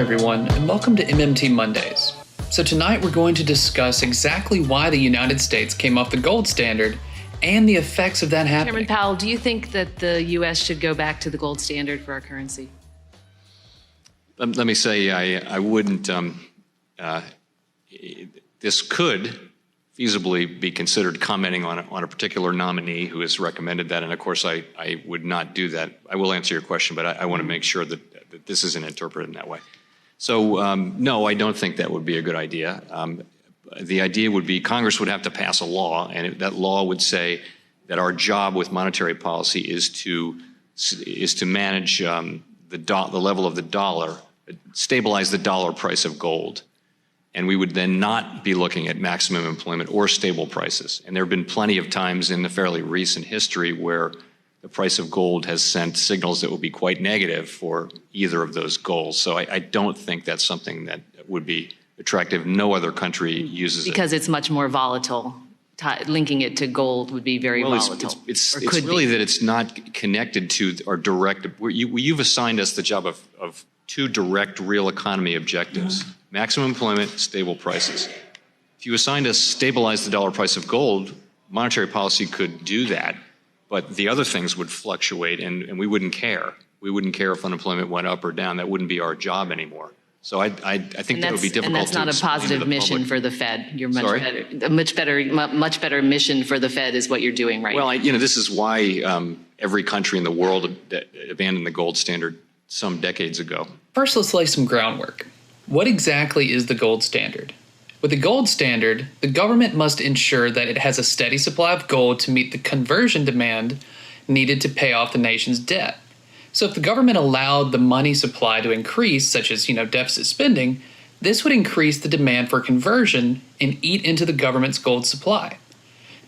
everyone, and welcome to MMT Mondays. So tonight we're going to discuss exactly why the United States came off the gold standard and the effects of that happening. Chairman Powell, do you think that the U.S. should go back to the gold standard for our currency? Let me say I wouldn't. This could feasibly be considered commenting on a particular nominee who has recommended that, and of course I would not do that. I will answer your question, but I want to make sure that this isn't interpreted in that way. So no, I don't think that would be a good idea. The idea would be Congress would have to pass a law, and that law would say that our job with monetary policy is to manage the level of the dollar, stabilize the dollar price of gold. And we would then not be looking at maximum employment or stable prices. And there have been plenty of times in the fairly recent history where the price of gold has sent signals that would be quite negative for either of those goals. So I don't think that's something that would be attractive. No other country uses it. Because it's much more volatile. Linking it to gold would be very volatile. It's really that it's not connected to our direct. You've assigned us the job of two direct real economy objectives. Maximum employment, stable prices. If you assigned us stabilize the dollar price of gold, monetary policy could do that, but the other things would fluctuate and we wouldn't care. We wouldn't care if unemployment went up or down. That wouldn't be our job anymore. So I think that would be difficult to explain to the public. And that's not a positive mission for the Fed. You're much better mission for the Fed is what you're doing right now. Well, this is why every country in the world abandoned the gold standard some decades ago. First, let's lay some groundwork. What exactly is the gold standard? With the gold standard, the government must ensure that it has a steady supply of gold to meet the conversion demand needed to pay off the nation's debt. So if the government allowed the money supply to increase, such as, deficit spending, this would increase the demand for conversion and eat into the government's gold supply.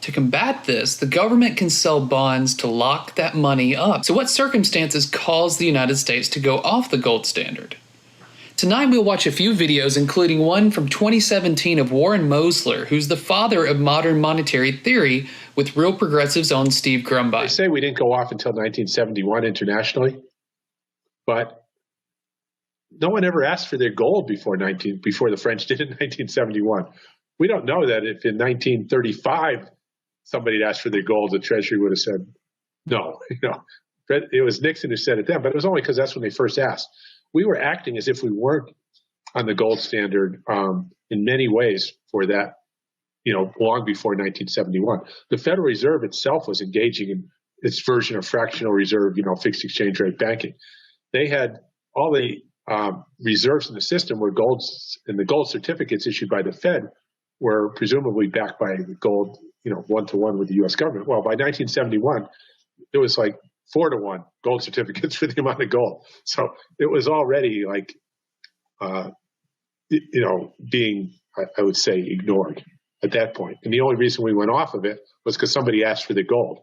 To combat this, the government can sell bonds to lock that money up. So what circumstances cause the United States to go off the gold standard? Tonight we'll watch a few videos, including one from 2017 of Warren Mosler, who's the father of modern monetary theory, with Real Progressive's own Steve Grumbine. They say we didn't go off until 1971 internationally, but no one ever asked for their gold before the French did in 1971. We don't know that if in 1935 somebody had asked for their gold, the Treasury would have said no. It was Nixon who said it then, but it was only because that's when they first asked. We were acting as if we weren't on the gold standard in many ways for that, long before 1971. The Federal Reserve itself was engaging in its version of fractional reserve, fixed exchange rate banking. They had all the reserves in the system were gold, and the gold certificates issued by the Fed were presumably backed by the gold, 1-to-1 with the U.S. government. Well, by 1971, it was like 4-to-1 gold certificates for the amount of gold. So it was already being, I would say, ignored at that point. And the only reason we went off of it was because somebody asked for the gold.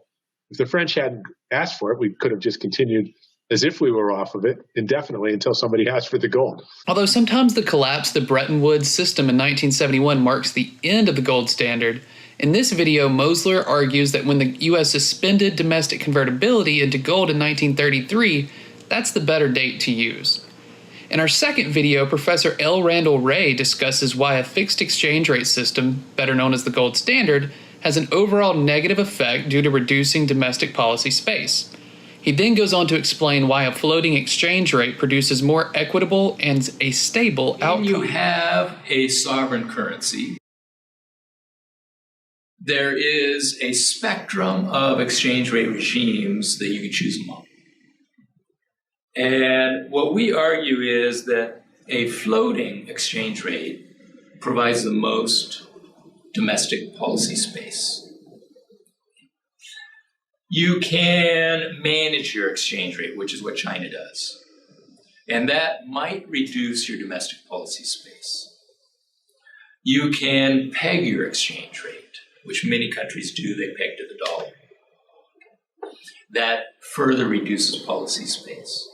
If the French hadn't asked for it, we could have just continued as if we were off of it indefinitely until somebody asked for the gold. Although sometimes the collapse of the Bretton Woods system in 1971 marks the end of the gold standard, in this video, Mosler argues that when the U.S. suspended domestic convertibility into gold in 1933, that's the better date to use. In our second video, Professor L. Randall Wray discusses why a fixed exchange rate system, better known as the gold standard, has an overall negative effect due to reducing domestic policy space. He then goes on to explain why a floating exchange rate produces more equitable and a stable outcome. When you have a sovereign currency, there is a spectrum of exchange rate regimes that you can choose among. And what we argue is that a floating exchange rate provides the most domestic policy space. You can manage your exchange rate, which is what China does. And that might reduce your domestic policy space. You can peg your exchange rate, which many countries do, they peg to the dollar. That further reduces policy space.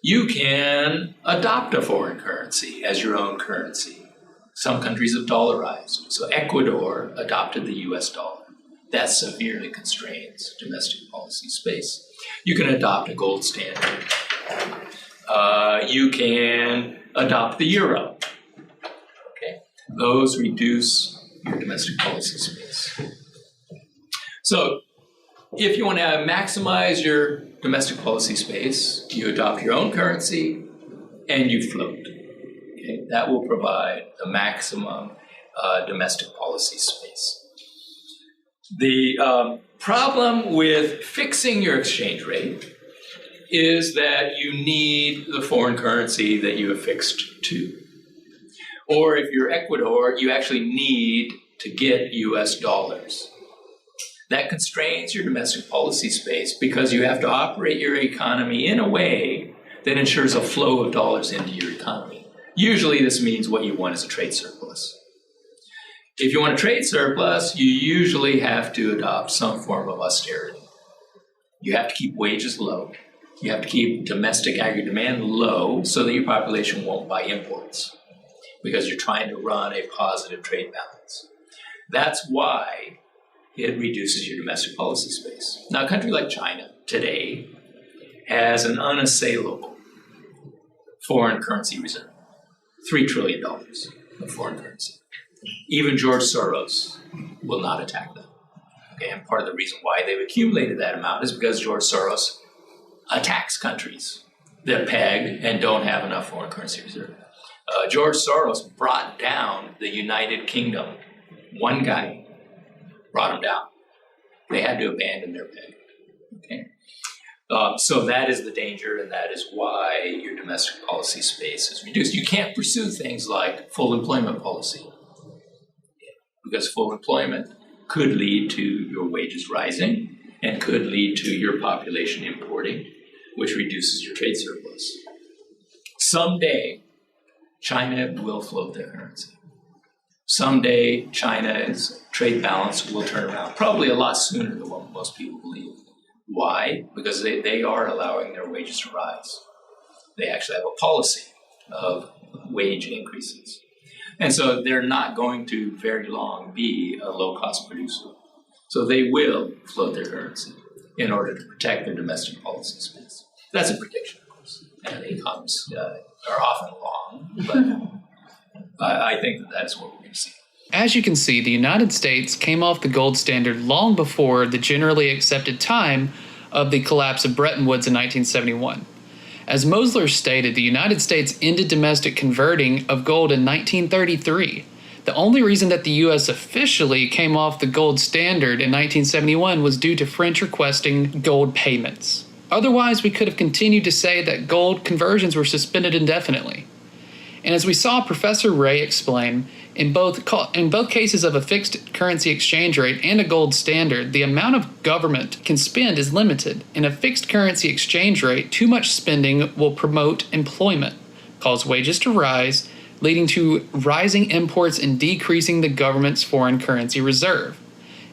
You can adopt a foreign currency as your own currency. Some countries have dollarized. So Ecuador adopted the US dollar. That severely constrains domestic policy space. You can adopt a gold standard. You can adopt the euro. Okay, those reduce your domestic policy space. So if you want to maximize your domestic policy space, you adopt your own currency and you float. Okay, that will provide the maximum domestic policy space. The problem with fixing your exchange rate is that you need the foreign currency that you have fixed to. Or if you're Ecuador, you actually need to get US dollars. That constrains your domestic policy space because you have to operate your economy in a way that ensures a flow of dollars into your economy. Usually this means what you want is a trade surplus. If you want a trade surplus, you usually have to adopt some form of austerity. You have to keep wages low. You have to keep domestic aggregate demand low so that your population won't buy imports because you're trying to run a positive trade balance. That's why it reduces your domestic policy space. Now, a country like China today has an unassailable foreign currency reserve, $3 trillion of foreign currency. Even George Soros will not attack them. Okay, and part of the reason why they've accumulated that amount is because George Soros attacks countries that peg and don't have enough foreign currency reserve. George Soros brought down the United Kingdom. One guy brought them down. They had to abandon their peg. Okay, so that is the danger, and that is why your domestic policy space is reduced. You can't pursue things like full employment policy because full employment could lead to your wages rising and could lead to your population importing, which reduces your trade surplus. Someday, China will float their currency. Someday, China's trade balance will turn around, probably a lot sooner than what most people believe. Why? Because they are allowing their wages to rise. They actually have a policy of wage increases. And so they're not going to very long be a low-cost producer. So they will float their currency in order to protect their domestic policy space. That's a prediction, of course. And the economists are often wrong, but I think that is what we're going to see. As you can see, the United States came off the gold standard long before the generally accepted time of the collapse of Bretton Woods in 1971. As Mosler stated, the United States ended domestic converting of gold in 1933. The only reason that the U.S. officially came off the gold standard in 1971 was due to French requesting gold payments. Otherwise, we could have continued to say that gold conversions were suspended indefinitely. And as we saw Professor Wray explain, in both cases of a fixed currency exchange rate and a gold standard, the amount of government can spend is limited. In a fixed currency exchange rate, too much spending will promote employment, cause wages to rise, leading to rising imports and decreasing the government's foreign currency reserve.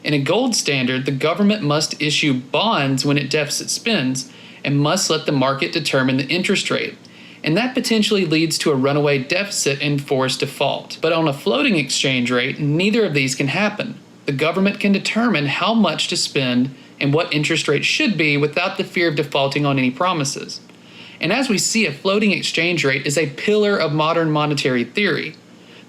In a gold standard, the government must issue bonds when it deficit spends and must let the market determine the interest rate. And that potentially leads to a runaway deficit and forced default. But on a floating exchange rate, neither of these can happen. The government can determine how much to spend and what interest rate should be without the fear of defaulting on any promises. And as we see, a floating exchange rate is a pillar of modern monetary theory.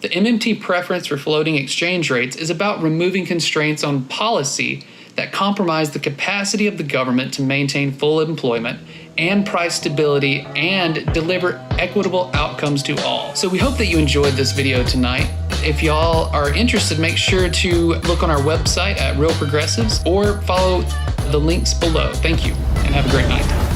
The MMT preference for floating exchange rates is about removing constraints on policy that compromise the capacity of the government to maintain full employment and price stability and deliver equitable outcomes to all. So we hope that you enjoyed this video tonight. If y'all are interested, make sure to look on our website at Real Progressives or follow the links below. Thank you and have a great night.